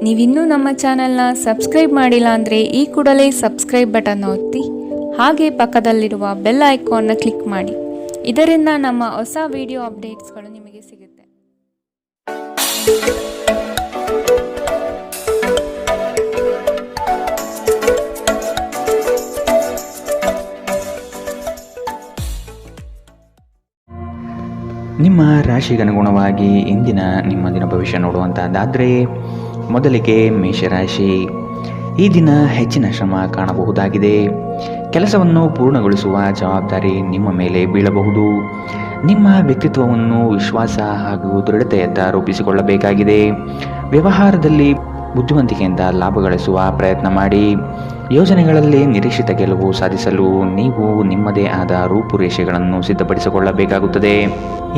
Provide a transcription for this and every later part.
ನೀವಿನ್ನೂ ನಮ್ಮ ಚಾನೆಲ್ನ ಸಬ್ಸ್ಕ್ರೈಬ್ ಮಾಡಿಲ್ಲ ಅಂದರೆ ಈ ಕೂಡಲೇ ಸಬ್ಸ್ಕ್ರೈಬ್ ಬಟನ್ ಒತ್ತಿ ಹಾಗೆ ಪಕ್ಕದಲ್ಲಿರುವ ಬೆಲ್ ಐಕಾನ್ನ ಕ್ಲಿಕ್ ಮಾಡಿ. ಇದರಿಂದ ನಮ್ಮ ಹೊಸ ವಿಡಿಯೋ ಅಪ್ಡೇಟ್ಸ್ಗಳು ನಿಮಗೆ ಸಿಗುತ್ತೆ. ನಿಮ್ಮ ರಾಶಿಗನುಗುಣವಾಗಿ ಇಂದಿನ ನಿಮ್ಮ ದಿನ ಭವಿಷ್ಯ ನೋಡುವಂತಹದ್ದಾದರೆ ಮೊದಲಿಗೆ ಮೇಷರಾಶಿ. ಈ ದಿನ ಹೆಚ್ಚಿನ ಶ್ರಮ ಕಾಣಬಹುದಾಗಿದೆ. ಕೆಲಸವನ್ನು ಪೂರ್ಣಗೊಳಿಸುವ ಜವಾಬ್ದಾರಿ ನಿಮ್ಮ ಮೇಲೆ ಬೀಳಬಹುದು. ನಿಮ್ಮ ವ್ಯಕ್ತಿತ್ವವನ್ನು ವಿಶ್ವಾಸ ಹಾಗೂ ದೃಢತೆಯತ್ತ ರೂಪಿಸಿಕೊಳ್ಳಬೇಕಾಗಿದೆ. ವ್ಯವಹಾರದಲ್ಲಿ ಬುದ್ಧಿವಂತಿಕೆಯಿಂದ ಲಾಭ ಗಳಿಸುವ ಪ್ರಯತ್ನ ಮಾಡಿ. ಯೋಜನೆಗಳಲ್ಲಿ ನಿರೀಕ್ಷಿತ ಗೆಲುವು ಸಾಧಿಸಲು ನೀವು ನಿಮ್ಮದೇ ಆದ ರೂಪುರೇಷೆಗಳನ್ನು ಸಿದ್ಧಪಡಿಸಿಕೊಳ್ಳಬೇಕಾಗುತ್ತದೆ.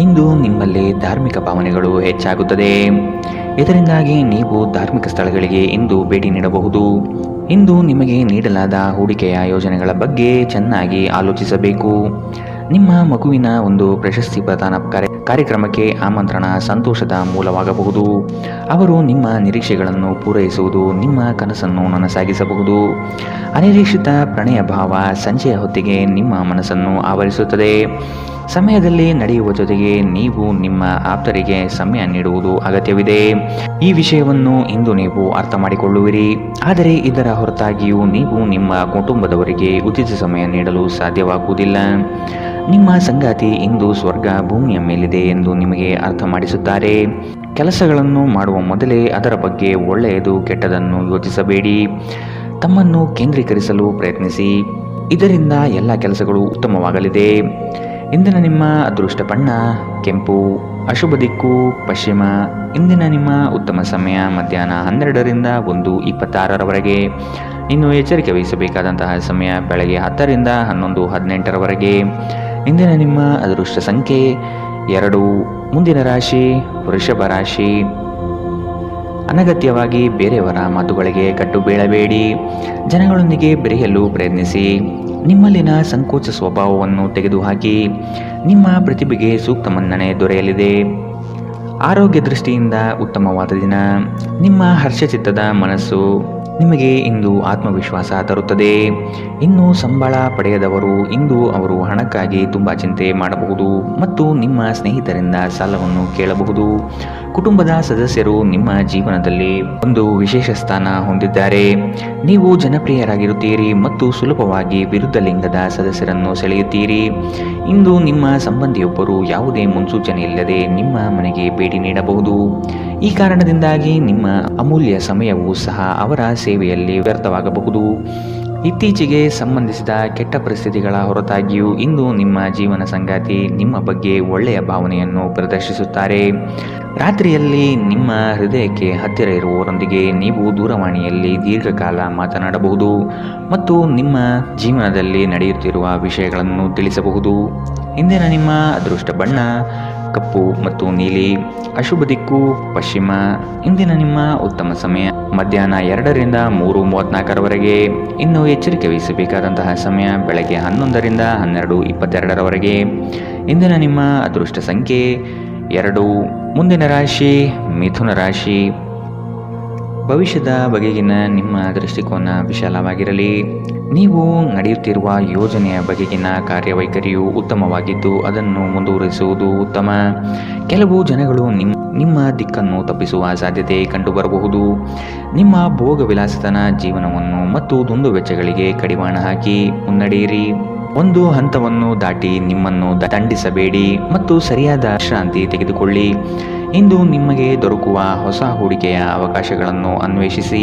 ಇಂದು ನಿಮ್ಮಲ್ಲಿ ಧಾರ್ಮಿಕ ಭಾವನೆಗಳು ಹೆಚ್ಚಾಗುತ್ತದೆ. ಇದರಿಂದಾಗಿ ನೀವು ಧಾರ್ಮಿಕ ಸ್ಥಳಗಳಿಗೆ ಇಂದು ಭೇಟಿ ನೀಡಬಹುದು. ಇಂದು ನಿಮಗೆ ನೀಡಲಾದ ಹೂಡಿಕೆಯ ಯೋಜನೆಗಳ ಬಗ್ಗೆ ಚೆನ್ನಾಗಿ ಆಲೋಚಿಸಬೇಕು. ನಿಮ್ಮ ಮಗುವಿನ ಒಂದು ಪ್ರಶಸ್ತಿ ಪ್ರದಾನ ಕಾರ್ಯಕ್ರಮಕ್ಕೆ ಆಮಂತ್ರಣ ಸಂತೋಷದ ಮೂಲವಾಗಬಹುದು. ಅವರು ನಿಮ್ಮ ನಿರೀಕ್ಷೆಗಳನ್ನು ಪೂರೈಸುವುದು ನಿಮ್ಮ ಕನಸನ್ನು ನನಸಾಗಿಸಬಹುದು. ಅನಿರೀಕ್ಷಿತ ಪ್ರಣಯ ಭಾವ ಸಂಜೆಯ ಹೊತ್ತಿಗೆ ನಿಮ್ಮ ಮನಸ್ಸನ್ನು ಆವರಿಸುತ್ತದೆ. ಸಮಯದಲ್ಲಿ ನಡೆಯುವ ಜೊತೆಗೆ ನೀವು ನಿಮ್ಮ ಆಪ್ತರಿಗೆ ಸಮಯ ನೀಡುವುದು ಅಗತ್ಯವಿದೆ. ಈ ವಿಷಯವನ್ನು ಇಂದು ನೀವು ಅರ್ಥ ಮಾಡಿಕೊಳ್ಳುವಿರಿ. ಆದರೆ ಇದರ ಹೊರತಾಗಿಯೂ ನೀವು ನಿಮ್ಮ ಕುಟುಂಬದವರಿಗೆ ಉಚಿತ ಸಮಯ ನೀಡಲು ಸಾಧ್ಯವಾಗುವುದಿಲ್ಲ. ನಿಮ್ಮ ಸಂಗಾತಿ ಇಂದು ಸ್ವರ್ಗ ಭೂಮಿಯ ಮೇಲಿದೆ ಎಂದು ನಿಮಗೆ ಅರ್ಥ ಮಾಡಿಸುತ್ತಾರೆ. ಕೆಲಸಗಳನ್ನು ಮಾಡುವ ಮೊದಲೇ ಅದರ ಬಗ್ಗೆ ಒಳ್ಳೆಯದು ಕೆಟ್ಟದನ್ನು ಯೋಚಿಸಬೇಡಿ. ತಮ್ಮನ್ನು ಕೇಂದ್ರೀಕರಿಸಲು ಪ್ರಯತ್ನಿಸಿ. ಇದರಿಂದ ಎಲ್ಲ ಕೆಲಸಗಳು ಉತ್ತಮವಾಗಲಿದೆ. ಇಂದಿನ ನಿಮ್ಮ ಅದೃಷ್ಟ ಬಣ್ಣ ಕೆಂಪು. ಅಶುಭ ದಿಕ್ಕು ಪಶ್ಚಿಮ. ಇಂದಿನ ನಿಮ್ಮ ಉತ್ತಮ ಸಮಯ ಮಧ್ಯಾಹ್ನ 12ರಿಂದ 1:26ರವರೆಗೆ. ಇನ್ನು ಎಚ್ಚರಿಕೆ ವಹಿಸಬೇಕಾದಂತಹ ಸಮಯ ಬೆಳಗ್ಗೆ 10ರಿಂದ 11:18ರವರೆಗೆ. ಇಂದಿನ ನಿಮ್ಮ ಅದೃಷ್ಟ ಸಂಖ್ಯೆ 2. ಮುಂದಿನ ರಾಶಿ ವೃಷಭ ರಾಶಿ. ಅನಗತ್ಯವಾಗಿ ಬೇರೆಯವರ ಮಾತುಗಳಿಗೆ ಕಟ್ಟು ಬೀಳಬೇಡಿ. ಜನಗಳೊಂದಿಗೆ ಬೆರೆಯಲು ಪ್ರಯತ್ನಿಸಿ. ನಿಮ್ಮಲ್ಲಿನ ಸಂಕೋಚ ಸ್ವಭಾವವನ್ನು ತೆಗೆದುಹಾಕಿ. ನಿಮ್ಮ ಪ್ರತಿಭೆಗೆ ಸೂಕ್ತ ಮನ್ನಣೆ ದೊರೆಯಲಿದೆ. ಆರೋಗ್ಯ ದೃಷ್ಟಿಯಿಂದ ಉತ್ತಮವಾದ ದಿನ. ನಿಮ್ಮ ಹರ್ಷಚಿತ್ತದ ಮನಸ್ಸು ನಿಮಗೆ ಇಂದು ಆತ್ಮವಿಶ್ವಾಸ ತರುತ್ತದೆ. ಇನ್ನು ಸಂಬಳ ಪಡೆಯದವರು ಇಂದು ಅವರು ಹಣಕ್ಕಾಗಿ ತುಂಬ ಚಿಂತೆ ಮಾಡಬಹುದು ಮತ್ತು ನಿಮ್ಮ ಸ್ನೇಹಿತರಿಂದ ಸಾಲವನ್ನು ಕೇಳಬಹುದು. ಕುಟುಂಬದ ಸದಸ್ಯರು ನಿಮ್ಮ ಜೀವನದಲ್ಲಿ ಒಂದು ವಿಶೇಷ ಸ್ಥಾನ ಹೊಂದಿದ್ದಾರೆ. ನೀವು ಜನಪ್ರಿಯರಾಗಿರುತ್ತೀರಿ ಮತ್ತು ಸುಲಭವಾಗಿ ವಿರುದ್ಧ ಲಿಂಗದ ಸದಸ್ಯರನ್ನು ಸೆಳೆಯುತ್ತೀರಿ. ಇಂದು ನಿಮ್ಮ ಸಂಬಂಧಿಯೊಬ್ಬರು ಯಾವುದೇ ಮುನ್ಸೂಚನೆ ಇಲ್ಲದೆ ನಿಮ್ಮ ಮನೆಗೆ ಭೇಟಿ ನೀಡಬಹುದು. ಈ ಕಾರಣದಿಂದಾಗಿ ನಿಮ್ಮ ಅಮೂಲ್ಯ ಸಮಯವೂ ಸಹ ಅವರ ಸೇವೆಯಲ್ಲಿ ವ್ಯರ್ಥವಾಗಬಹುದು. ಇತ್ತೀಚೆಗೆ ಸಂಬಂಧಿಸಿದ ಕೆಟ್ಟ ಪರಿಸ್ಥಿತಿಗಳ ಹೊರತಾಗಿಯೂ ಇಂದು ನಿಮ್ಮ ಜೀವನ ಸಂಗಾತಿ ನಿಮ್ಮ ಬಗ್ಗೆ ಒಳ್ಳೆಯ ಭಾವನೆಯನ್ನು ಪ್ರದರ್ಶಿಸುತ್ತಾರೆ. ರಾತ್ರಿಯಲ್ಲಿ ನಿಮ್ಮ ಹೃದಯಕ್ಕೆ ಹತ್ತಿರ ಇರುವವರೊಂದಿಗೆ ನೀವು ದೂರವಾಣಿಯಲ್ಲಿ ದೀರ್ಘಕಾಲ ಮಾತನಾಡಬಹುದು ಮತ್ತು ನಿಮ್ಮ ಜೀವನದಲ್ಲಿ ನಡೆಯುತ್ತಿರುವ ವಿಷಯಗಳನ್ನು ತಿಳಿಸಬಹುದು. ಇಂದಿನ ನಿಮ್ಮ ಅದೃಷ್ಟ ಬಣ್ಣ ಕಪ್ಪು ಮತ್ತು ನೀಲಿ. ಅಶುಭ ದಿಕ್ಕು ಪಶ್ಚಿಮ. ಇಂದಿನ ನಿಮ್ಮ ಉತ್ತಮ ಸಮಯ ಮಧ್ಯಾಹ್ನ 2ರಿಂದ 3:34ರವರೆಗೆ. ಇನ್ನು ಎಚ್ಚರಿಕೆ ವಹಿಸಬೇಕಾದಂತಹ ಸಮಯ ಬೆಳಗ್ಗೆ 11ರಿಂದ 12:22ರವರೆಗೆ. ಇಂದಿನ ನಿಮ್ಮ ಅದೃಷ್ಟ ಸಂಖ್ಯೆ 2. ಮುಂದಿನ ರಾಶಿ ಮಿಥುನ ರಾಶಿ. ಭವಿಷ್ಯದ ಬಗೆಗಿನ ನಿಮ್ಮ ದೃಷ್ಟಿಕೋನ ವಿಶಾಲವಾಗಿರಲಿ. ನೀವು ನಡೆಯುತ್ತಿರುವ ಯೋಜನೆಯ ಬಗೆಗಿನ ಕಾರ್ಯವೈಖರಿಯು ಉತ್ತಮವಾಗಿದ್ದು ಅದನ್ನು ಮುಂದುವರಿಸುವುದು ಉತ್ತಮ. ಕೆಲವು ಜನಗಳು ನಿಮ್ಮ ದಿಕ್ಕನ್ನು ತಪ್ಪಿಸುವ ಸಾಧ್ಯತೆ ಕಂಡುಬರಬಹುದು. ನಿಮ್ಮ ಭೋಗ ವಿಲಾಸತನ ಜೀವನವನ್ನು ಮತ್ತು ದುಂದು ವೆಚ್ಚಗಳಿಗೆ ಕಡಿವಾಣ ಹಾಕಿ ಮುನ್ನಡೆಯಿರಿ. ಒಂದು ಹಂತವನ್ನು ದಾಟಿ ನಿಮ್ಮನ್ನು ದಂಡಿಸಬೇಡಿ ಮತ್ತು ಸರಿಯಾದ ವಿಶ್ರಾಂತಿ ತೆಗೆದುಕೊಳ್ಳಿ. ಇಂದು ನಿಮಗೆ ದೊರಕುವ ಹೊಸ ಹೂಡಿಕೆಯ ಅವಕಾಶಗಳನ್ನು ಅನ್ವೇಷಿಸಿ.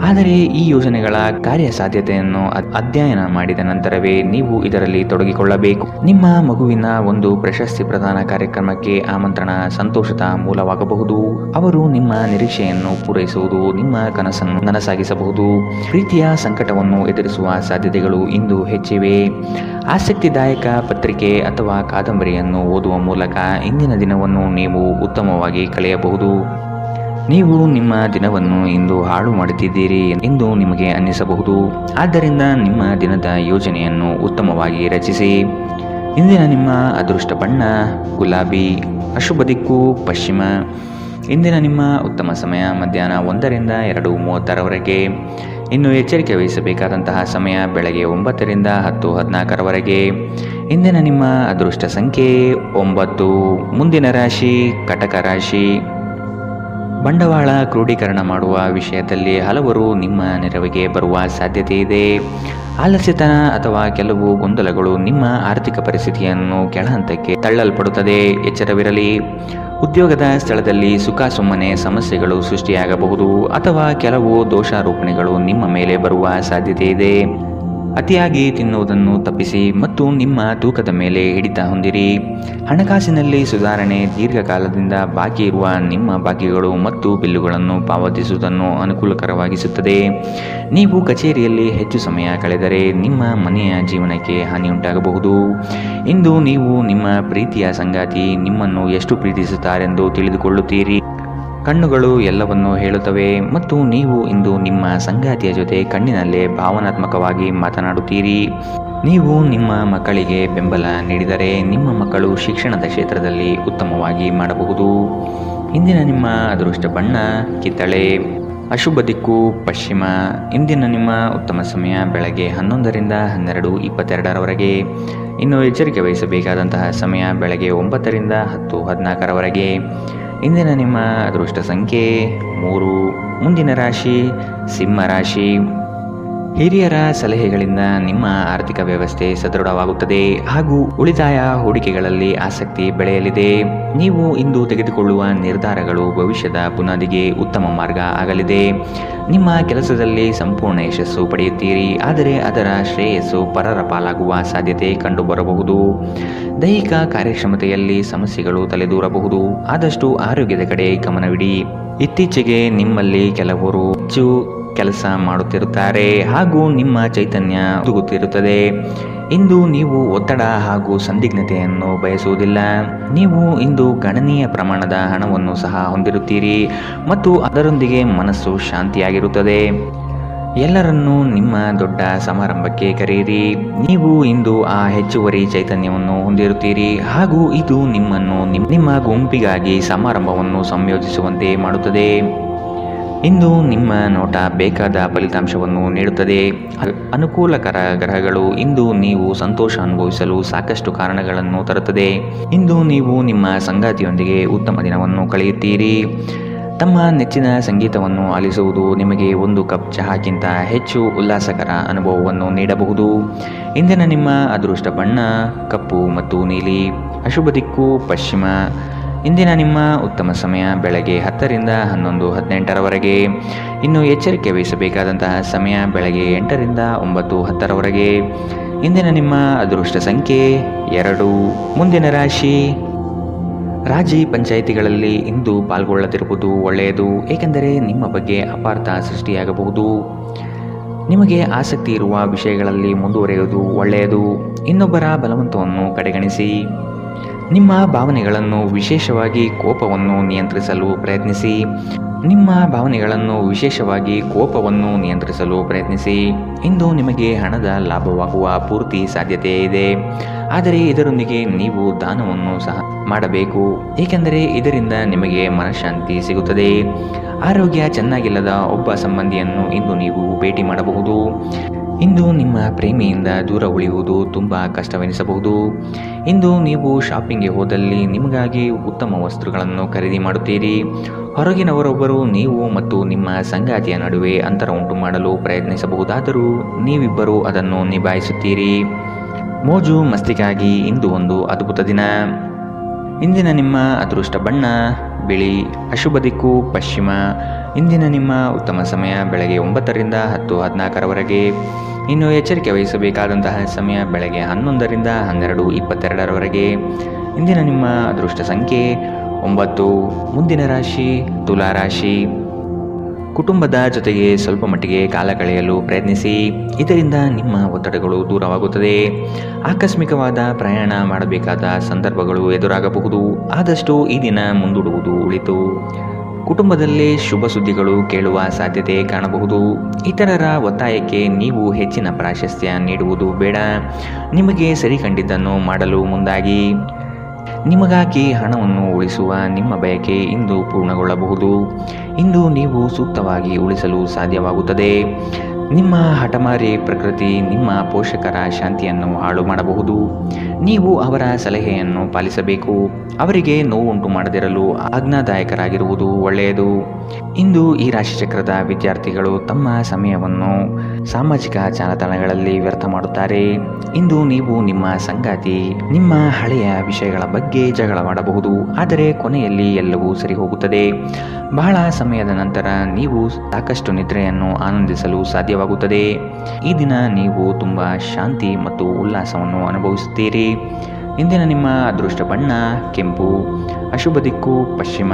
ಆದರೆ ಈ ಯೋಜನೆಗಳ ಕಾರ್ಯಸಾಧ್ಯತೆಯನ್ನು ಅಧ್ಯಯನ ಮಾಡಿದ ನಂತರವೇ ನೀವು ಇದರಲ್ಲಿ ತೊಡಗಿಕೊಳ್ಳಬೇಕು. ನಿಮ್ಮ ಮಗುವಿನ ಒಂದು ಪ್ರಶಸ್ತಿ ಪ್ರದಾನ ಕಾರ್ಯಕ್ರಮಕ್ಕೆ ಆಮಂತ್ರಣ ಸಂತೋಷದ ಮೂಲವಾಗಬಹುದು. ಅವರು ನಿಮ್ಮ ನಿರೀಕ್ಷೆಯನ್ನು ಪೂರೈಸುವುದು ನಿಮ್ಮ ಕನಸನ್ನು ನನಸಾಗಿಸಬಹುದು. ಪ್ರೀತಿಯ ಸಂಕಟವನ್ನು ಎದುರಿಸುವ ಸಾಧ್ಯತೆಗಳು ಇಂದು ಹೆಚ್ಚಿವೆ. ಆಸಕ್ತಿದಾಯಕ ಪತ್ರಿಕೆ ಅಥವಾ ಕಾದಂಬರಿಯನ್ನು ಓದುವ ಮೂಲಕ ಇಂದಿನ ದಿನವನ್ನು ನೀವು ಉತ್ತಮವಾಗಿ ಕಳೆಯಬಹುದು. ನೀವು ನಿಮ್ಮ ದಿನವನ್ನು ಇಂದು ಹಾಳು ಮಾಡುತ್ತಿದ್ದೀರಿ ಎಂದು ನಿಮಗೆ ಅನ್ನಿಸಬಹುದು. ಆದ್ದರಿಂದ ನಿಮ್ಮ ದಿನದ ಯೋಜನೆಯನ್ನು ಉತ್ತಮವಾಗಿ ರಚಿಸಿ. ಇಂದಿನ ನಿಮ್ಮ ಅದೃಷ್ಟ ಬಣ್ಣ ಗುಲಾಬಿ. ಅಶುಭ ದಿಕ್ಕು ಪಶ್ಚಿಮ. ಇಂದಿನ ನಿಮ್ಮ ಉತ್ತಮ ಸಮಯ ಮಧ್ಯಾಹ್ನ 1ರಿಂದ 2:30ರವರೆಗೆ. ಇನ್ನು ಎಚ್ಚರಿಕೆ ವಹಿಸಬೇಕಾದಂತಹ ಸಮಯ ಬೆಳಗ್ಗೆ 9ರಿಂದ 10:14ರವರೆಗೆ. ಇಂದಿನ ನಿಮ್ಮ ಅದೃಷ್ಟ ಸಂಖ್ಯೆ 9. ಮುಂದಿನ ರಾಶಿ ಕಟಕ ರಾಶಿ. ಬಂಡವಾಳ ಕ್ರೋಢೀಕರಣ ಮಾಡುವ ವಿಷಯದಲ್ಲಿ ಹಲವರು ನಿಮ್ಮ ನೆರವಿಗೆ ಬರುವ ಸಾಧ್ಯತೆ ಇದೆ. ಆಲಸ್ಯತನ ಅಥವಾ ಕೆಲವು ಗೊಂದಲಗಳು ನಿಮ್ಮ ಆರ್ಥಿಕ ಪರಿಸ್ಥಿತಿಯನ್ನು ಕೆಳಹಂತಕ್ಕೆ ತಳ್ಳಲ್ಪಡುತ್ತದೆ. ಎಚ್ಚರವಿರಲಿ. ಉದ್ಯೋಗದ ಸ್ಥಳದಲ್ಲಿ ಸುಮ್ಮನೆ ಸಮಸ್ಯೆಗಳು ಸೃಷ್ಟಿಯಾಗಬಹುದು ಅಥವಾ ಕೆಲವು ದೋಷಾರೋಪಣೆಗಳು ನಿಮ್ಮ ಮೇಲೆ ಬರುವ ಸಾಧ್ಯತೆ ಇದೆ. ಅತಿಯಾಗಿ ತಿನ್ನುವುದನ್ನು ತಪ್ಪಿಸಿ ಮತ್ತು ನಿಮ್ಮ ತೂಕದ ಮೇಲೆ ಹಿಡಿತ ಹೊಂದಿರಿ. ಹಣಕಾಸಿನಲ್ಲಿ ಸುಧಾರಣೆ. ದೀರ್ಘಕಾಲದಿಂದ ಬಾಕಿ ಇರುವ ನಿಮ್ಮ ಬಾಕಿಗಳು ಮತ್ತು ಬಿಲ್ಲುಗಳನ್ನು ಪಾವತಿಸುವುದನ್ನು ಅನುಕೂಲಕರವಾಗಿಸುತ್ತದೆ. ನೀವು ಕಚೇರಿಯಲ್ಲಿ ಹೆಚ್ಚು ಸಮಯ ಕಳೆದರೆ ನಿಮ್ಮ ಮನೆಯ ಜೀವನಕ್ಕೆ ಹಾನಿಯುಂಟಾಗಬಹುದು. ಇಂದು ನೀವು ನಿಮ್ಮ ಪ್ರೀತಿಯ ಸಂಗಾತಿ ನಿಮ್ಮನ್ನು ಎಷ್ಟು ಪ್ರೀತಿಸುತ್ತಾರೆಂದು ತಿಳಿದುಕೊಳ್ಳುತ್ತೀರಿ. ಕಣ್ಣುಗಳು ಎಲ್ಲವನ್ನೂ ಹೇಳುತ್ತವೆ ಮತ್ತು ನೀವು ಇಂದು ನಿಮ್ಮ ಸಂಗಾತಿಯ ಜೊತೆ ಕಣ್ಣಿನಲ್ಲೇ ಭಾವನಾತ್ಮಕವಾಗಿ ಮಾತನಾಡುತ್ತೀರಿ. ನೀವು ನಿಮ್ಮ ಮಕ್ಕಳಿಗೆ ಬೆಂಬಲ ನೀಡಿದರೆ ನಿಮ್ಮ ಮಕ್ಕಳು ಶಿಕ್ಷಣದ ಕ್ಷೇತ್ರದಲ್ಲಿ ಉತ್ತಮವಾಗಿ ಮಾಡಬಹುದು. ಇಂದಿನ ನಿಮ್ಮ ಅದೃಷ್ಟ ಬಣ್ಣ ಕಿತ್ತಳೆ. ಅಶುಭ ದಿಕ್ಕು ಪಶ್ಚಿಮ. ಇಂದಿನ ನಿಮ್ಮ ಉತ್ತಮ ಸಮಯ ಬೆಳಗ್ಗೆ 11ರಿಂದ 12:22ರವರೆಗೆ. ಇನ್ನು ಎಚ್ಚರಿಕೆ ವಹಿಸಬೇಕಾದಂತಹ ಸಮಯ ಬೆಳಗ್ಗೆ 9ರಿಂದ 10:14ರವರೆಗೆ. ಇಂದಿನ ನಿಮ್ಮ ಅದೃಷ್ಟ ಸಂಖ್ಯೆ 3. ಮುಂದಿನ ರಾಶಿ ಸಿಂಹ ರಾಶಿ. ಹಿರಿಯರ ಸಲಹೆಗಳಿಂದ ನಿಮ್ಮ ಆರ್ಥಿಕ ವ್ಯವಸ್ಥೆ ಸದೃಢವಾಗುತ್ತದೆ ಹಾಗೂ ಉಳಿತಾಯ ಹೂಡಿಕೆಗಳಲ್ಲಿ ಆಸಕ್ತಿ ಬೆಳೆಯಲಿದೆ. ನೀವು ಇಂದು ತೆಗೆದುಕೊಳ್ಳುವ ನಿರ್ಧಾರಗಳು ಭವಿಷ್ಯದ ಬುನಾದಿಗೆ ಉತ್ತಮ ಮಾರ್ಗ ಆಗಲಿದೆ. ನಿಮ್ಮ ಕೆಲಸದಲ್ಲಿ ಸಂಪೂರ್ಣ ಯಶಸ್ಸು ಪಡೆಯುತ್ತೀರಿ, ಆದರೆ ಅದರ ಶ್ರೇಯಸ್ಸು ಪರರ ಪಾಲಾಗುವ ಸಾಧ್ಯತೆ ಕಂಡುಬರಬಹುದು. ದೈಹಿಕ ಕಾರ್ಯಕ್ಷಮತೆಯಲ್ಲಿ ಸಮಸ್ಯೆಗಳು ತಲೆದೂರಬಹುದು. ಆದಷ್ಟು ಆರೋಗ್ಯದ ಕಡೆ ಗಮನವಿಡಿ. ಇತ್ತೀಚೆಗೆ ನಿಮ್ಮಲ್ಲಿ ಕೆಲವರು ಹೆಚ್ಚು ಕೆಲಸ ಮಾಡುತ್ತಿರುತ್ತಾರೆ ಹಾಗೂ ನಿಮ್ಮ ಚೈತನ್ಯ ತುಗುತ್ತಿರುತ್ತದೆ. ಇಂದು ನೀವು ಒತ್ತಡ ಹಾಗೂ ಸಂದಿಗ್ಧತೆಯನ್ನು ಬಯಸುವುದಿಲ್ಲ. ನೀವು ಇಂದು ಗಣನೀಯ ಪ್ರಮಾಣದ ಹಣವನ್ನು ಸಹ ಹೊಂದಿರುತ್ತೀರಿ ಮತ್ತು ಅದರೊಂದಿಗೆ ಮನಸ್ಸು ಶಾಂತಿಯಾಗಿರುತ್ತದೆ. ಎಲ್ಲರನ್ನೂ ನಿಮ್ಮ ದೊಡ್ಡ ಸಮಾರಂಭಕ್ಕೆ ಕರೆಯಿರಿ. ನೀವು ಇಂದು ಆ ಹೆಚ್ಚುವರಿ ಚೈತನ್ಯವನ್ನು ಹೊಂದಿರುತ್ತೀರಿ ಹಾಗೂ ಇದು ನಿಮ್ಮನ್ನು ನಿಮ್ಮ ಗುಂಪಿಗಾಗಿ ಸಮಾರಂಭವನ್ನು ಸಂಯೋಜಿಸುವಂತೆ ಮಾಡುತ್ತದೆ. ಇಂದು ನಿಮ್ಮ ನೋಟ ಬೇಕಾದ ಫಲಿತಾಂಶವನ್ನು ನೀಡುತ್ತದೆ. ಅನುಕೂಲಕರ ಗ್ರಹಗಳು ಇಂದು ನೀವು ಸಂತೋಷ ಅನುಭವಿಸಲು ಸಾಕಷ್ಟು ಕಾರಣಗಳನ್ನು ತರುತ್ತದೆ. ಇಂದು ನೀವು ನಿಮ್ಮ ಸಂಗಾತಿಯೊಂದಿಗೆ ಉತ್ತಮ ದಿನವನ್ನು ಕಳೆಯುತ್ತೀರಿ. ತಮ್ಮ ನೆಚ್ಚಿನ ಸಂಗೀತವನ್ನು ಆಲಿಸುವುದು ನಿಮಗೆ 1 ಕಪ್ ಚಹಾಕ್ಕಿಂತ ಹೆಚ್ಚು ಉಲ್ಲಾಸಕರ ಅನುಭವವನ್ನು ನೀಡಬಹುದು. ಇಂದಿನ ನಿಮ್ಮ ಅದೃಷ್ಟ ಬಣ್ಣ ಕಪ್ಪು ಮತ್ತು ನೀಲಿ. ಅಶುಭ ದಿಕ್ಕು ಪಶ್ಚಿಮ. ಇಂದಿನ ನಿಮ್ಮ ಉತ್ತಮ ಸಮಯ ಬೆಳಗ್ಗೆ 10ರಿಂದ 11:18ರವರೆಗೆ. ಇನ್ನು ಎಚ್ಚರಿಕೆ ವಹಿಸಬೇಕಾದಂತಹ ಸಮಯ ಬೆಳಗ್ಗೆ 8ರಿಂದ 9:10ರವರೆಗೆ. ಇಂದಿನ ನಿಮ್ಮ ಅದೃಷ್ಟ ಸಂಖ್ಯೆ 2. ಮುಂದಿನ ರಾಶಿ ರಾಜಿ ಪಂಚಾಯಿತಿಗಳಲ್ಲಿ ಇಂದು ಪಾಲ್ಗೊಳ್ಳದಿರುವುದು ಒಳ್ಳೆಯದು, ಏಕೆಂದರೆ ನಿಮ್ಮ ಬಗ್ಗೆ ಅಪಾರ್ಥ ಸೃಷ್ಟಿಯಾಗಬಹುದು. ನಿಮಗೆ ಆಸಕ್ತಿ ಇರುವ ವಿಷಯಗಳಲ್ಲಿ ಮುಂದುವರಿಯುವುದು ಒಳ್ಳೆಯದು. ಇನ್ನೊಬ್ಬರ ಬಲವಂತವನ್ನು ಕಡೆಗಣಿಸಿ. ನಿಮ್ಮ ಭಾವನೆಗಳನ್ನು ವಿಶೇಷವಾಗಿ ಕೋಪವನ್ನು ನಿಯಂತ್ರಿಸಲು ಪ್ರಯತ್ನಿಸಿ. ಇಂದು ನಿಮಗೆ ಹಣದ ಲಾಭವಾಗುವ ಪೂರ್ತಿ ಸಾಧ್ಯತೆ ಇದೆ, ಆದರೆ ಇದರೊಂದಿಗೆ ನೀವು ದಾನವನ್ನು ಸಹ ಮಾಡಬೇಕು, ಏಕೆಂದರೆ ಇದರಿಂದ ನಿಮಗೆ ಮನಃಶಾಂತಿ ಸಿಗುತ್ತದೆ. ಆರೋಗ್ಯ ಚೆನ್ನಾಗಿಲ್ಲದ ಒಬ್ಬ ಸಂಬಂಧಿಯನ್ನು ಇಂದು ನೀವು ಭೇಟಿ ಮಾಡಬಹುದು. ಇಂದು ನಿಮ್ಮ ಪ್ರೇಮಿಯಿಂದ ದೂರ ಉಳಿಯುವುದು ತುಂಬ ಕಷ್ಟವೆನಿಸಬಹುದು. ಇಂದು ನೀವು ಶಾಪಿಂಗ್ಗೆ ಹೋದಲ್ಲಿ ನಿಮಗಾಗಿ ಉತ್ತಮ ವಸ್ತುಗಳನ್ನು ಖರೀದಿ ಮಾಡುತ್ತೀರಿ. ಹೊರಗಿನವರೊಬ್ಬರು ನೀವು ಮತ್ತು ನಿಮ್ಮ ಸಂಗಾತಿಯ ನಡುವೆ ಅಂತರ ಉಂಟು ಮಾಡಲು ಪ್ರಯತ್ನಿಸಬಹುದಾದರೂ ನೀವಿಬ್ಬರೂ ಅದನ್ನು ನಿಭಾಯಿಸುತ್ತೀರಿ. ಮೋಜು ಮಸ್ತಿಗಾಗಿ ಇಂದು ಒಂದು ಅದ್ಭುತ ದಿನ. ಇಂದಿನ ನಿಮ್ಮ ಅದೃಷ್ಟ ಬಣ್ಣ ಬಿಳಿ. ಅಶುಭ ದಿಕ್ಕು ಪಶ್ಚಿಮ. ಇಂದಿನ ನಿಮ್ಮ ಉತ್ತಮ ಸಮಯ ಬೆಳಗ್ಗೆ 9ರಿಂದ 10:14ರವರೆಗೆ. ಇನ್ನು ಎಚ್ಚರಿಕೆ ವಹಿಸಬೇಕಾದಂತಹ ಸಮಯ ಬೆಳಗ್ಗೆ 11ರಿಂದ 12:22ರವರೆಗೆ. ಇಂದಿನ ನಿಮ್ಮ ಅದೃಷ್ಟ ಸಂಖ್ಯೆ 9. ಮುಂದಿನ ರಾಶಿ ತುಲಾ ರಾಶಿ. ಕುಟುಂಬದ ಜೊತೆಗೆ ಸ್ವಲ್ಪ ಮಟ್ಟಿಗೆ ಕಾಲ ಕಳೆಯಲು ಪ್ರಯತ್ನಿಸಿ. ಇದರಿಂದ ನಿಮ್ಮ ಒತ್ತಡಗಳು ದೂರವಾಗುತ್ತದೆ. ಆಕಸ್ಮಿಕವಾದ ಪ್ರಯಾಣ ಮಾಡಬೇಕಾದ ಸಂದರ್ಭಗಳು ಎದುರಾಗಬಹುದು. ಆದಷ್ಟು ಈ ದಿನ ಮುಂದೂಡುವುದು ಒಳಿತು. ಕುಟುಂಬದಲ್ಲಿ ಶುಭ ಸುದ್ದಿಗಳು ಕೇಳುವ ಸಾಧ್ಯತೆ ಕಾಣಬಹುದು. ಇತರರ ಒತ್ತಾಯಕ್ಕೆ ನೀವು ಹೆಚ್ಚಿನ ಪ್ರಾಶಸ್ತ್ಯ ನೀಡುವುದು ಬೇಡ. ನಿಮಗೆ ಸರಿ ಕಂಡಿದ್ದನ್ನು ಮಾಡಲು ಮುಂದಾಗಿ. ನಿಮಗಾಗಿ ಹಣವನ್ನು ಉಳಿಸುವ ನಿಮ್ಮ ಬಯಕೆ ಇಂದು ಪೂರ್ಣಗೊಳ್ಳಬಹುದು. ಇಂದು ನೀವು ಸೂಕ್ತವಾಗಿ ಉಳಿಸಲು ಸಾಧ್ಯವಾಗುತ್ತದೆ. ನಿಮ್ಮ ಹಠಮಾರಿ ಪ್ರಕೃತಿ ನಿಮ್ಮ ಪೋಷಕರ ಶಾಂತಿಯನ್ನು ಹಾಳು ಮಾಡಬಹುದು. ನೀವು ಅವರ ಸಲಹೆಯನ್ನು ಪಾಲಿಸಬೇಕು. ಅವರಿಗೆ ನೋವುಂಟು ಮಾಡದಿರಲು ಆಜ್ಞಾದಾಯಕರಾಗಿರುವುದು ಒಳ್ಳೆಯದು. ಇಂದು ಈ ರಾಶಿಚಕ್ರದ ವಿದ್ಯಾರ್ಥಿಗಳು ತಮ್ಮ ಸಮಯವನ್ನು ಸಾಮಾಜಿಕ ಜಾಲತಾಣಗಳಲ್ಲಿ ವ್ಯರ್ಥ ಮಾಡುತ್ತಾರೆ. ಇಂದು ನೀವು ನಿಮ್ಮ ಸಂಗಾತಿ ನಿಮ್ಮ ಹಳೆಯ ವಿಷಯಗಳ ಬಗ್ಗೆ ಜಗಳವಾಡಬಹುದು, ಆದರೆ ಕೊನೆಯಲ್ಲಿ ಎಲ್ಲವೂ ಸರಿ ಹೋಗುತ್ತದೆ. ಬಹಳ ಸಮಯದ ನಂತರ ನೀವು ಸಾಕಷ್ಟು ನಿದ್ರೆಯನ್ನು ಆನಂದಿಸಲು ಸಾಧ್ಯವಾಗುತ್ತದೆ. ಈ ದಿನ ನೀವು ತುಂಬ ಶಾಂತಿ ಮತ್ತು ಉಲ್ಲಾಸವನ್ನು ಅನುಭವಿಸುತ್ತೀರಿ. ಇಂದಿನ ನಿಮ್ಮ ಅದೃಷ್ಟ ಬಣ್ಣ ಕೆಂಪು, ಅಶುಭ ದಿಕ್ಕು ಪಶ್ಚಿಮ.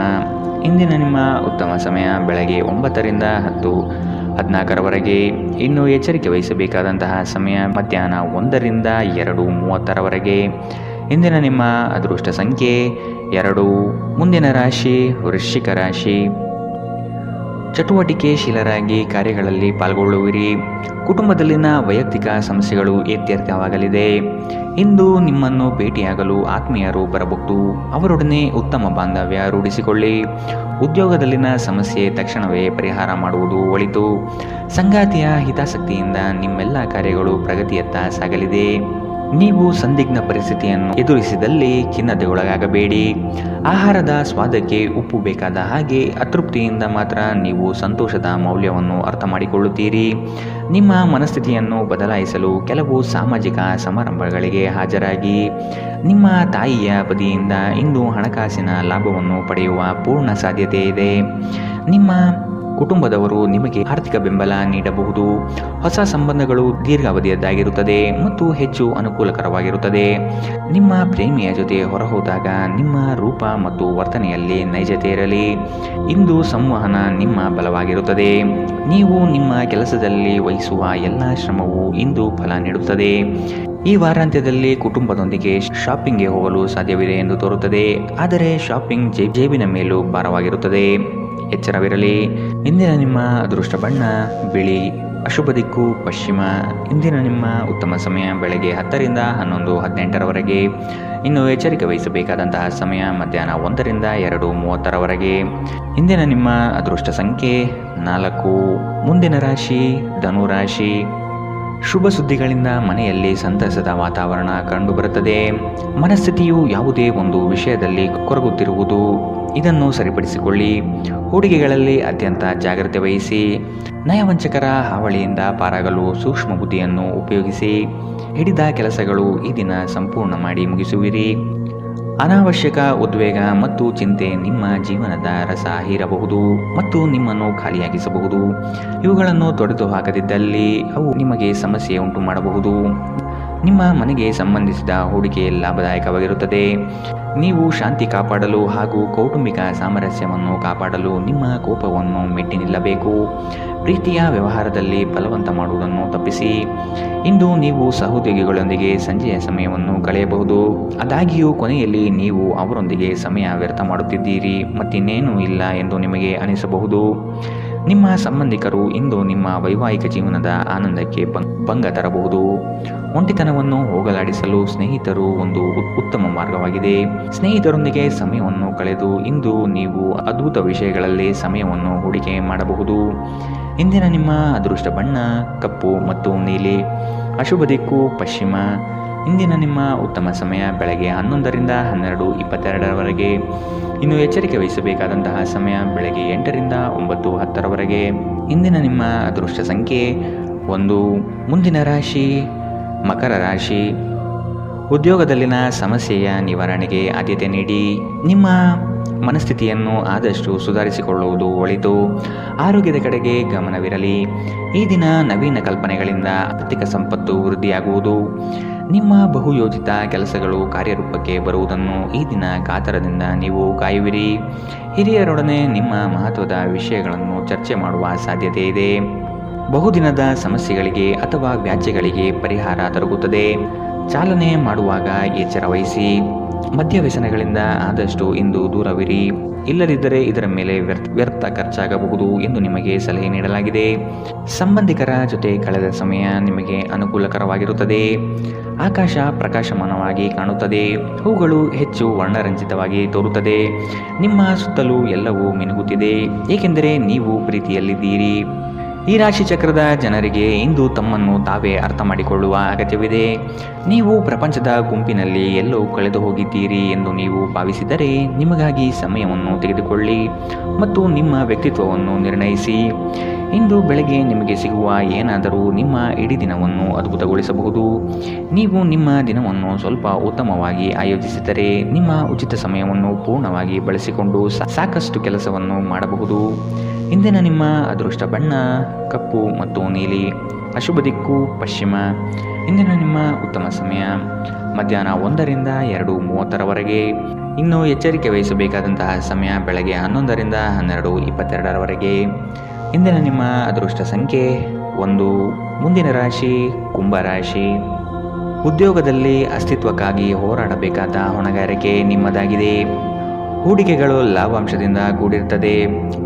ಇಂದಿನ ನಿಮ್ಮ ಉತ್ತಮ ಸಮಯ ಬೆಳಗ್ಗೆ 9ರಿಂದ 10:14ರವರೆಗೆ. ಇನ್ನು ಎಚ್ಚರಿಕೆ ವಹಿಸಬೇಕಾದಂತಹ ಸಮಯ ಮಧ್ಯಾಹ್ನ 1ರಿಂದ 2:30ರವರೆಗೆ. ಇಂದಿನ ನಿಮ್ಮ ಅದೃಷ್ಟ ಸಂಖ್ಯೆ 2. ಮುಂದಿನ ರಾಶಿ ವೃಶ್ಚಿಕ ರಾಶಿ. ಚಟುವಟಿಕೆಶೀಲರಾಗಿ ಕಾರ್ಯಗಳಲ್ಲಿ ಪಾಲ್ಗೊಳ್ಳುವಿರಿ. ಕುಟುಂಬದಲ್ಲಿನ ವೈಯಕ್ತಿಕ ಸಮಸ್ಯೆಗಳು ಇತ್ಯರ್ಥವಾಗಲಿದೆ. ಇಂದು ನಿಮ್ಮನ್ನು ಭೇಟಿಯಾಗಲು ಆತ್ಮೀಯರು ಬರಬಹುದು. ಅವರೊಡನೆ ಉತ್ತಮ ಬಾಂಧವ್ಯ ರೂಢಿಸಿಕೊಳ್ಳಿ. ಉದ್ಯೋಗದಲ್ಲಿನ ಸಮಸ್ಯೆ ತಕ್ಷಣವೇ ಪರಿಹಾರ ಮಾಡುವುದು ಒಳಿತು. ಸಂಗಾತಿಯ ಹಿತಾಸಕ್ತಿಯಿಂದ ನಿಮ್ಮೆಲ್ಲ ಕಾರ್ಯಗಳು ಪ್ರಗತಿಯತ್ತ ಸಾಗಲಿದೆ. ನೀವು ಸಂದಿಗ್ಧ ಪರಿಸ್ಥಿತಿಯನ್ನು ಎದುರಿಸಿದಲ್ಲಿ ಖಿನ್ನತೆಗೊಳಗಾಗಬೇಡಿ. ಆಹಾರದ ಸ್ವಾದಕ್ಕೆ ಉಪ್ಪು ಬೇಕಾದ ಹಾಗೆ ಅತೃಪ್ತಿಯಿಂದ ಮಾತ್ರ ನೀವು ಸಂತೋಷದ ಮೌಲ್ಯವನ್ನು ಅರ್ಥ ಮಾಡಿಕೊಳ್ಳುತ್ತೀರಿ. ನಿಮ್ಮ ಮನಸ್ಥಿತಿಯನ್ನು ಬದಲಾಯಿಸಲು ಕೆಲವು ಸಾಮಾಜಿಕ ಸಮಾರಂಭಗಳಿಗೆ ಹಾಜರಾಗಿ. ನಿಮ್ಮ ತಾಯಿಯ ಬದಿಯಿಂದ ಇಂದು ಹಣಕಾಸಿನ ಲಾಭವನ್ನು ಪಡೆಯುವ ಪೂರ್ಣ ಸಾಧ್ಯತೆ ಇದೆ. ನಿಮ್ಮ ಕುಟುಂಬದವರು ನಿಮಗೆ ಆರ್ಥಿಕ ಬೆಂಬಲ ನೀಡಬಹುದು. ಹೊಸ ಸಂಬಂಧಗಳು ದೀರ್ಘಾವಧಿಯದ್ದಾಗಿರುತ್ತದೆ ಮತ್ತು ಹೆಚ್ಚು ಅನುಕೂಲಕರವಾಗಿರುತ್ತದೆ. ನಿಮ್ಮ ಪ್ರೇಮಿಯ ಜೊತೆ ಹೊರಹೋದಾಗ ನಿಮ್ಮ ರೂಪ ಮತ್ತು ವರ್ತನೆಯಲ್ಲಿ ನೈಜತೆ ಇರಲಿ. ಇಂದು ಸಂವಹನ ನಿಮ್ಮ ಬಲವಾಗಿರುತ್ತದೆ. ನೀವು ನಿಮ್ಮ ಕೆಲಸದಲ್ಲಿ ವಹಿಸುವ ಎಲ್ಲ ಶ್ರಮವು ಇಂದು ಫಲ ನೀಡುತ್ತದೆ. ಈ ವಾರಾಂತ್ಯದಲ್ಲಿ ಕುಟುಂಬದೊಂದಿಗೆ ಶಾಪಿಂಗ್ಗೆ ಹೋಗಲು ಸಾಧ್ಯವಿದೆ ಎಂದು ತೋರುತ್ತದೆ, ಆದರೆ ಶಾಪಿಂಗ್ ಜೇಬಿನ ಮೇಲೂ ಭಾರವಾಗಿರುತ್ತದೆ. ಎಚ್ಚರವಿರಲಿ. ಇಂದಿನ ನಿಮ್ಮ ಅದೃಷ್ಟ ಬಣ್ಣ ಬಿಳಿ, ಅಶುಭ ದಿಕ್ಕು ಪಶ್ಚಿಮ. ಇಂದಿನ ನಿಮ್ಮ ಉತ್ತಮ ಸಮಯ ಬೆಳಗ್ಗೆ 10ರಿಂದ 11:18ರವರೆಗೆ. ಇನ್ನು ಎಚ್ಚರಿಕೆ ವಹಿಸಬೇಕಾದಂತಹ ಸಮಯ ಮಧ್ಯಾಹ್ನ 1ರಿಂದ 2:30ರವರೆಗೆ. ಇಂದಿನ ನಿಮ್ಮ ಅದೃಷ್ಟ ಸಂಖ್ಯೆ 4. ಮುಂದಿನ ರಾಶಿ ಧನುರಾಶಿ. ಶುಭ ಸುದ್ದಿಗಳಿಂದ ಮನೆಯಲ್ಲಿ ಸಂತಸದ ವಾತಾವರಣ ಕಂಡುಬರುತ್ತದೆ. ಮನಸ್ಥಿತಿಯು ಯಾವುದೇ ಒಂದು ವಿಷಯದಲ್ಲಿ ಕೊರಗುತ್ತಿರುವುದು, ಇದನ್ನು ಸರಿಪಡಿಸಿಕೊಳ್ಳಿ. ಹೂಡಿಕೆಗಳಲ್ಲಿ ಅತ್ಯಂತ ಜಾಗ್ರತೆ ವಹಿಸಿ. ನಯವಂಚಕರ ಹಾವಳಿಯಿಂದ ಪಾರಾಗಲು ಸೂಕ್ಷ್ಮ ಬುದ್ಧಿಯನ್ನು ಉಪಯೋಗಿಸಿ. ಹಿಡಿದ ಕೆಲಸಗಳು ಈ ದಿನ ಸಂಪೂರ್ಣ ಮಾಡಿ ಮುಗಿಸುವಿರಿ. ಅನಾವಶ್ಯಕ ಉದ್ವೇಗ ಮತ್ತು ಚಿಂತೆ ನಿಮ್ಮ ಜೀವನದ ರಸ ಹೀರಬಹುದು ಮತ್ತು ನಿಮ್ಮನ್ನು ಖಾಲಿಯಾಗಿಸಬಹುದು. ಇವುಗಳನ್ನು ತೊಡೆದು ಹಾಕದಿದ್ದಲ್ಲಿ ಅವು ನಿಮಗೆ ಸಮಸ್ಯೆ ಉಂಟು ಮಾಡಬಹುದು. ನಿಮ್ಮ ಮನೆಗೆ ಸಂಬಂಧಿಸಿದ ಹೂಡಿಕೆ ಲಾಭದಾಯಕವಾಗಿರುತ್ತದೆ. ನೀವು ಶಾಂತಿ ಕಾಪಾಡಲು ಹಾಗೂ ಕೌಟುಂಬಿಕ ಸಾಮರಸ್ಯವನ್ನು ಕಾಪಾಡಲು ನಿಮ್ಮ ಕೋಪವನ್ನು ಮೆಟ್ಟಿ ನಿಲ್ಲಬೇಕು. ಪ್ರೀತಿಯ ವ್ಯವಹಾರದಲ್ಲಿ ಬಲವಂತ ಮಾಡುವುದನ್ನು ತಪ್ಪಿಸಿ. ಇಂದು ನೀವು ಸಹೋದ್ಯೋಗಿಗಳೊಂದಿಗೆ ಸಂಜೆಯ ಸಮಯವನ್ನು ಕಳೆಯಬಹುದು. ಆದಾಗ್ಯೂ ಕೊನೆಯಲ್ಲಿ ನೀವು ಅವರೊಂದಿಗೆ ಸಮಯ ವ್ಯರ್ಥ ಮಾಡುತ್ತಿದ್ದೀರಿ ಮತ್ತಿನ್ನೇನೂ ಇಲ್ಲ ಎಂದು ನಿಮಗೆ ಅನಿಸಬಹುದು. ನಿಮ್ಮ ಸಂಬಂಧಿಕರು ಇಂದು ನಿಮ್ಮ ವೈವಾಹಿಕ ಜೀವನದ ಆನಂದಕ್ಕೆ ಭಂಗ ತರಬಹುದು. ಒಂಟಿತನವನ್ನು ಹೋಗಲಾಡಿಸಲು ಸ್ನೇಹಿತರು ಒಂದು ಉತ್ತಮ ಮಾರ್ಗವಾಗಿದೆ. ಸ್ನೇಹಿತರೊಂದಿಗೆ ಸಮಯವನ್ನು ಕಳೆದು ಇಂದು ನೀವು ಅದ್ಭುತ ವಿಷಯಗಳಲ್ಲಿ ಸಮಯವನ್ನು ಹೂಡಿಕೆ ಮಾಡಬಹುದು. ಇಂದಿನ ನಿಮ್ಮ ಅದೃಷ್ಟ ಬಣ್ಣ ಕಪ್ಪು ಮತ್ತು ನೀಲಿ, ಅಶುಭ ದಿಕ್ಕು ಪಶ್ಚಿಮ. ಇಂದಿನ ನಿಮ್ಮ ಉತ್ತಮ ಸಮಯ ಬೆಳಗ್ಗೆ 11ರಿಂದ 12:22ರವರೆಗೆ. ಇನ್ನು ಎಚ್ಚರಿಕೆ ವಹಿಸಬೇಕಾದಂತಹ ಸಮಯ ಬೆಳಗ್ಗೆ 8ರಿಂದ 9:10ರವರೆಗೆ. ಇಂದಿನ ನಿಮ್ಮ ಅದೃಷ್ಟ ಸಂಖ್ಯೆ 1. ಮುಂದಿನ ರಾಶಿ ಮಕರ ರಾಶಿ. ಉದ್ಯೋಗದಲ್ಲಿನ ಸಮಸ್ಯೆಯ ನಿವಾರಣೆಗೆ ಆದ್ಯತೆ ನೀಡಿ. ನಿಮ್ಮ ಮನಸ್ಥಿತಿಯನ್ನು ಆದಷ್ಟು ಸುಧಾರಿಸಿಕೊಳ್ಳುವುದು ಒಳಿತು. ಆರೋಗ್ಯದ ಕಡೆಗೆ ಗಮನವಿರಲಿ. ಈ ದಿನ ನವೀನ ಕಲ್ಪನೆಗಳಿಂದ ಆರ್ಥಿಕ ಸಂಪತ್ತು ವೃದ್ಧಿಯಾಗುವುದು. ನಿಮ್ಮ ಬಹುಯೋಜಿತ ಕೆಲಸಗಳು ಕಾರ್ಯರೂಪಕ್ಕೆ ಬರುವುದನ್ನು ಈ ದಿನ ಕಾತರದಿಂದ ನೀವು ಕಾಯುವಿರಿ. ಹಿರಿಯರೊಡನೆ ನಿಮ್ಮ ಮಹತ್ವದ ವಿಷಯಗಳನ್ನು ಚರ್ಚೆ ಮಾಡುವ ಸಾಧ್ಯತೆ ಇದೆ. ಬಹುದಿನದ ಸಮಸ್ಯೆಗಳಿಗೆ ಅಥವಾ ವ್ಯಾಜ್ಯಗಳಿಗೆ ಪರಿಹಾರ ದೊರಕುತ್ತದೆ. ಚಾಲನೆ ಮಾಡುವಾಗ ಎಚ್ಚರ ವಹಿಸಿ. ಮದ್ಯವ್ಯಸನಗಳಿಂದ ಆದಷ್ಟು ಇಂದು ದೂರವಿರಿ. ಇಲ್ಲದಿದ್ದರೆ ಇದರ ಮೇಲೆ ವ್ಯರ್ಥ ಖರ್ಚಾಗಬಹುದು ಎಂದು ನಿಮಗೆ ಸಲಹೆ ನೀಡಲಾಗಿದೆ. ಸಂಬಂಧಿಕರ ಜೊತೆ ಕಳೆದ ಸಮಯ ನಿಮಗೆ ಅನುಕೂಲಕರವಾಗಿರುತ್ತದೆ. ಆಕಾಶ ಪ್ರಕಾಶಮಾನವಾಗಿ ಕಾಣುತ್ತದೆ. ಹೂಗಳು ಹೆಚ್ಚು ವರ್ಣರಂಜಿತವಾಗಿ ತೋರುತ್ತದೆ. ನಿಮ್ಮ ಸುತ್ತಲೂ ಎಲ್ಲವೂ ಮಿನುಗುತ್ತಿದೆ, ಏಕೆಂದರೆ ನೀವು ಪ್ರೀತಿಯಲ್ಲಿದ್ದೀರಿ. ಈ ರಾಶಿ ಚಕ್ರದ ಜನರಿಗೆ ಇಂದು ತಮ್ಮನ್ನು ತಾವೇ ಅರ್ಥ ಮಾಡಿಕೊಳ್ಳುವ ಅಗತ್ಯವಿದೆ. ನೀವು ಪ್ರಪಂಚದ ಗುಂಪಿನಲ್ಲಿ ಎಲ್ಲೋ ಕಳೆದು ಹೋಗಿದ್ದೀರಿ ಎಂದು ನೀವು ಭಾವಿಸಿದರೆ ನಿಮಗಾಗಿ ಸಮಯವನ್ನು ತೆಗೆದುಕೊಳ್ಳಿ ಮತ್ತು ನಿಮ್ಮ ವ್ಯಕ್ತಿತ್ವವನ್ನು ನಿರ್ಣಯಿಸಿ. ಇಂದು ಬೆಳಗ್ಗೆ ನಿಮಗೆ ಸಿಗುವ ಏನಾದರೂ ನಿಮ್ಮ ಇಡೀ ದಿನವನ್ನು ಅದ್ಭುತಗೊಳಿಸಬಹುದು. ನೀವು ನಿಮ್ಮ ದಿನವನ್ನು ಸ್ವಲ್ಪ ಉತ್ತಮವಾಗಿ ಆಯೋಜಿಸಿದರೆ ನಿಮ್ಮ ಉಚಿತ ಸಮಯವನ್ನು ಪೂರ್ಣವಾಗಿ ಬಳಸಿಕೊಂಡು ಸಾಕಷ್ಟು ಕೆಲಸವನ್ನು ಮಾಡಬಹುದು. ಇಂದಿನ ನಿಮ್ಮ ಅದೃಷ್ಟ ಬಣ್ಣ ಕಪ್ಪು ಮತ್ತು ನೀಲಿ. ಅಶುಭ ದಿಕ್ಕು ಪಶ್ಚಿಮ. ಇಂದಿನ ನಿಮ್ಮ ಉತ್ತಮ ಸಮಯ ಮಧ್ಯಾಹ್ನ 1ರಿಂದ 2:30ರವರೆಗೆ. ಇನ್ನು ಎಚ್ಚರಿಕೆ ವಹಿಸಬೇಕಾದಂತಹ ಸಮಯ ಬೆಳಗ್ಗೆ 11ರಿಂದ 12:22ರವರೆಗೆ. ಇಂದಿನ ನಿಮ್ಮ ಅದೃಷ್ಟ ಸಂಖ್ಯೆ 1. ಮುಂದಿನ ರಾಶಿ ಕುಂಭರಾಶಿ. ಉದ್ಯೋಗದಲ್ಲಿ ಅಸ್ತಿತ್ವಕ್ಕಾಗಿ ಹೋರಾಡಬೇಕಾದ ಹೊಣೆಗಾರಿಕೆ ನಿಮ್ಮದಾಗಿದೆ. ಹೂಡಿಕೆಗಳು ಲಾಭಾಂಶದಿಂದ ಕೂಡಿರುತ್ತದೆ.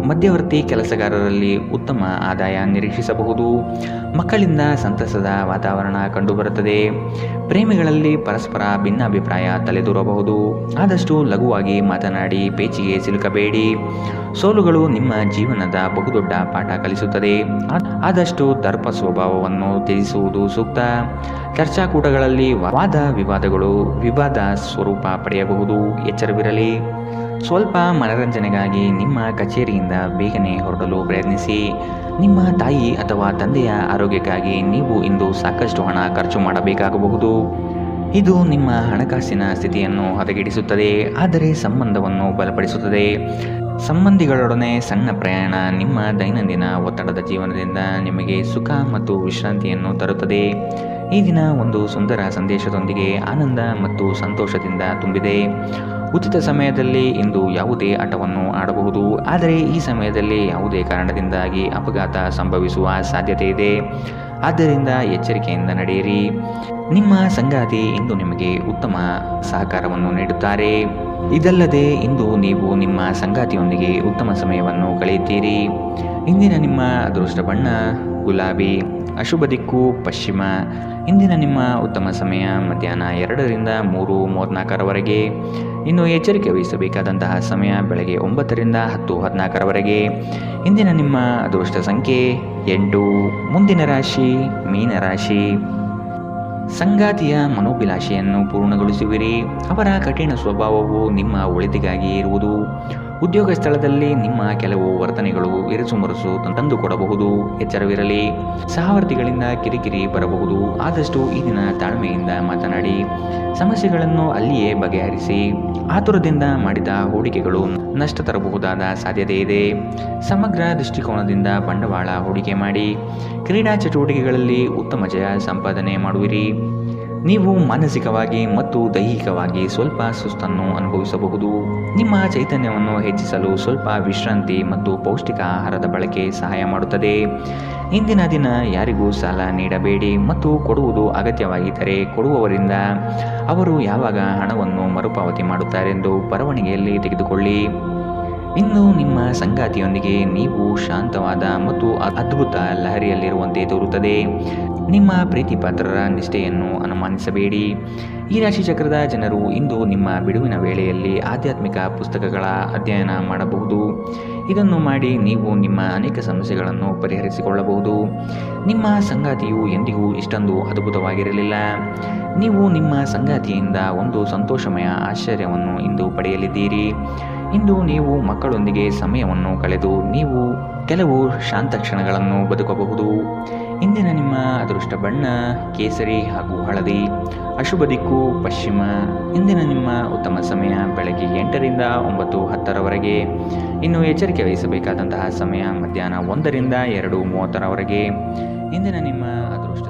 ಮಧ್ಯವರ್ತಿ ಕೆಲಸಗಾರರಲ್ಲಿ ಉತ್ತಮ ಆದಾಯ ನಿರೀಕ್ಷಿಸಬಹುದು. ಮಕ್ಕಳಿಂದ ಸಂತಸದ ವಾತಾವರಣ ಕಂಡುಬರುತ್ತದೆ. ಪ್ರೇಮಿಗಳಲ್ಲಿ ಪರಸ್ಪರ ಭಿನ್ನಾಭಿಪ್ರಾಯ ತಲೆದೂರಬಹುದು. ಆದಷ್ಟು ಲಘುವಾಗಿ ಮಾತನಾಡಿ ಪೇಚಿಗೆ ಸಿಲುಕಬೇಡಿ. ಸೋಲುಗಳು ನಿಮ್ಮ ಜೀವನದ ಬಹುದೊಡ್ಡ ಪಾಠ ಕಲಿಸುತ್ತದೆ. ಆದಷ್ಟು ದರ್ಪ ಸ್ವಭಾವವನ್ನು ತ್ಯಜಿಸುವುದು ಸೂಕ್ತ. ಚರ್ಚಾಕೂಟಗಳಲ್ಲಿ ವಾದ ವಿವಾದಗಳು ವಿವಾದ ಸ್ವರೂಪ ಪಡೆಯಬಹುದು. ಎಚ್ಚರವಿರಲಿ. ಸ್ವಲ್ಪ ಮನರಂಜನೆಗಾಗಿ ನಿಮ್ಮ ಕಚೇರಿಯಿಂದ ಬೇಗನೆ ಹೊರಡಲು ಪ್ರಯತ್ನಿಸಿ. ನಿಮ್ಮ ತಾಯಿ ಅಥವಾ ತಂದೆಯ ಆರೋಗ್ಯಕ್ಕಾಗಿ ನೀವು ಇಂದು ಸಾಕಷ್ಟು ಹಣ ಖರ್ಚು ಮಾಡಬೇಕಾಗಬಹುದು. ಇದು ನಿಮ್ಮ ಹಣಕಾಸಿನ ಸ್ಥಿತಿಯನ್ನು ಹದಗೆಡಿಸುತ್ತದೆ, ಆದರೆ ಸಂಬಂಧವನ್ನು ಬಲಪಡಿಸುತ್ತದೆ. ಸಂಬಂಧಿಗಳೊಡನೆ ಸಣ್ಣ ಪ್ರಯಾಣ ನಿಮ್ಮ ದೈನಂದಿನ ಒತ್ತಡದ ಜೀವನದಿಂದ ನಿಮಗೆ ಸುಖ ಮತ್ತು ವಿಶ್ರಾಂತಿಯನ್ನು ತರುತ್ತದೆ. ಈ ದಿನ ಒಂದು ಸುಂದರ ಸಂದೇಶದೊಂದಿಗೆ ಆನಂದ ಮತ್ತು ಸಂತೋಷದಿಂದ ತುಂಬಿದೆ. ಉಚಿತ ಸಮಯದಲ್ಲಿ ಇಂದು ಯಾವುದೇ ಆಟವನ್ನು ಆಡಬಹುದು, ಆದರೆ ಈ ಸಮಯದಲ್ಲಿ ಯಾವುದೇ ಕಾರಣದಿಂದಾಗಿ ಅಪಘಾತ ಸಂಭವಿಸುವ ಸಾಧ್ಯತೆ ಇದೆ. ಆದ್ದರಿಂದ ಎಚ್ಚರಿಕೆಯಿಂದ ನಡೆಯಿರಿ. ನಿಮ್ಮ ಸಂಗಾತಿ ಇಂದು ನಿಮಗೆ ಉತ್ತಮ ಸಹಕಾರವನ್ನು ನೀಡುತ್ತಾರೆ. ಇದಲ್ಲದೆ ಇಂದು ನೀವು ನಿಮ್ಮ ಸಂಗಾತಿಯೊಂದಿಗೆ ಉತ್ತಮ ಸಮಯವನ್ನು ಕಳೆಯುತ್ತೀರಿ. ಇಂದಿನ ನಿಮ್ಮ ಅದೃಷ್ಟ ಬಣ್ಣ ಗುಲಾಬಿ. ಅಶುಭ ದಿಕ್ಕು ಪಶ್ಚಿಮ. ಇಂದಿನ ನಿಮ್ಮ ಉತ್ತಮ ಸಮಯ ಮಧ್ಯಾಹ್ನ 2ರಿಂದ 3:34ರವರೆಗೆ. ಇನ್ನು ಎಚ್ಚರಿಕೆ ವಹಿಸಬೇಕಾದಂತಹ ಸಮಯ ಬೆಳಗ್ಗೆ 9ರಿಂದ 10:14ರವರೆಗೆ. ಇಂದಿನ ನಿಮ್ಮ ಅದೃಷ್ಟ ಸಂಖ್ಯೆ 8. ಮುಂದಿನ ರಾಶಿ ಮೀನರಾಶಿ. ಸಂಗಾತಿಯ ಮನೋಭಿಲಾಷೆಯನ್ನು ಪೂರ್ಣಗೊಳಿಸುವಿರಿ. ಅವರ ಕಠಿಣ ಸ್ವಭಾವವು ನಿಮ್ಮ ಒಳಿತಿಗಾಗಿ ಇರುವುದು. ಉದ್ಯೋಗ ಸ್ಥಳದಲ್ಲಿ ನಿಮ್ಮ ಕೆಲವು ವರ್ತನೆಗಳು ಇರುಸುಮುರುಸು ತಂದುಕೊಡಬಹುದು. ಎಚ್ಚರವಿರಲಿ. ಸಹವರ್ತಿಗಳಿಂದ ಕಿರಿಕಿರಿ ಬರಬಹುದು. ಆದಷ್ಟು ಈ ದಿನ ತಾಳ್ಮೆಯಿಂದ ಮಾತನಾಡಿ ಸಮಸ್ಯೆಗಳನ್ನು ಅಲ್ಲಿಯೇ ಬಗೆಹರಿಸಿ. ಆತುರದಿಂದ ಮಾಡಿದ ಹೂಡಿಕೆಗಳು ನಷ್ಟ ತರಬಹುದಾದ ಸಾಧ್ಯತೆ ಇದೆ. ಸಮಗ್ರ ದೃಷ್ಟಿಕೋನದಿಂದ ಬಂಡವಾಳ ಹೂಡಿಕೆ ಮಾಡಿ. ಕ್ರೀಡಾ ಚಟುವಟಿಕೆಗಳಲ್ಲಿ ಉತ್ತಮ ಜಯ ಸಂಪಾದನೆ ಮಾಡುವಿರಿ. ನೀವು ಮಾನಸಿಕವಾಗಿ ಮತ್ತು ದೈಹಿಕವಾಗಿ ಸ್ವಲ್ಪ ಸುಸ್ತನ್ನು ಅನುಭವಿಸಬಹುದು. ನಿಮ್ಮ ಚೈತನ್ಯವನ್ನು ಹೆಚ್ಚಿಸಲು ಸ್ವಲ್ಪ ವಿಶ್ರಾಂತಿ ಮತ್ತು ಪೌಷ್ಟಿಕ ಆಹಾರದ ಬಳಕೆ ಸಹಾಯ ಮಾಡುತ್ತದೆ. ಇಂದಿನ ದಿನ ಯಾರಿಗೂ ಸಾಲ ನೀಡಬೇಡಿ ಮತ್ತು ಕೊಡುವುದು ಅಗತ್ಯವಾಗಿದ್ದರೆ ಕೊಡುವವರಿಂದ ಅವರು ಯಾವಾಗ ಹಣವನ್ನು ಮರುಪಾವತಿ ಮಾಡುತ್ತಾರೆಂದು ಬರವಣಿಗೆಯಲ್ಲಿ ತೆಗೆದುಕೊಳ್ಳಿ. ಇನ್ನು ನಿಮ್ಮ ಸಂಗಾತಿಯೊಂದಿಗೆ ನೀವು ಶಾಂತವಾದ ಮತ್ತು ಅದ್ಭುತ ಲಹರಿಯಲ್ಲಿರುವಂತೆ ತೋರುತ್ತದೆ. ನಿಮ್ಮ ಪ್ರೀತಿ ಪಾತ್ರರ ನಿಷ್ಠೆಯನ್ನು ಅನುಮಾನಿಸಬೇಡಿ. ಈ ರಾಶಿ ಚಕ್ರದ ಜನರು ಇಂದು ನಿಮ್ಮ ಬಿಡುವಿನ ವೇಳೆಯಲ್ಲಿ ಆಧ್ಯಾತ್ಮಿಕ ಪುಸ್ತಕಗಳ ಅಧ್ಯಯನ ಮಾಡಬಹುದು. ಇದನ್ನು ಮಾಡಿ ನೀವು ನಿಮ್ಮ ಅನೇಕ ಸಮಸ್ಯೆಗಳನ್ನು ಪರಿಹರಿಸಿಕೊಳ್ಳಬಹುದು. ನಿಮ್ಮ ಸಂಗಾತಿಯು ಎಂದಿಗೂ ಇಷ್ಟೊಂದು ಅದ್ಭುತವಾಗಿರಲಿಲ್ಲ. ನೀವು ನಿಮ್ಮ ಸಂಗಾತಿಯಿಂದ ಒಂದು ಸಂತೋಷಮಯ ಆಶ್ಚರ್ಯವನ್ನು ಇಂದು ಪಡೆಯಲಿದ್ದೀರಿ. ಇಂದು ನೀವು ಮಕ್ಕಳೊಂದಿಗೆ ಸಮಯವನ್ನು ಕಳೆದು ನೀವು ಕೆಲವು ಶಾಂತ ಕ್ಷಣಗಳನ್ನು ಬದುಕಬಹುದು. ಇಂದಿನ ನಿಮ್ಮ ಅದೃಷ್ಟ ಬಣ್ಣ ಕೇಸರಿ ಹಾಗೂ ಹಳದಿ. ಅಶುಭ ದಿಕ್ಕು ಪಶ್ಚಿಮ. ಇಂದಿನ ನಿಮ್ಮ ಉತ್ತಮ ಸಮಯ ಬೆಳಗ್ಗೆ 8ರಿಂದ 9:10ರವರೆಗೆ. ಇನ್ನು ಎಚ್ಚರಿಕೆ ವಹಿಸಬೇಕಾದಂತಹ ಸಮಯ ಮಧ್ಯಾಹ್ನ 1ರಿಂದ 2:30ರವರೆಗೆ. ಇಂದಿನ ನಿಮ್ಮ ಅದೃಷ್ಟ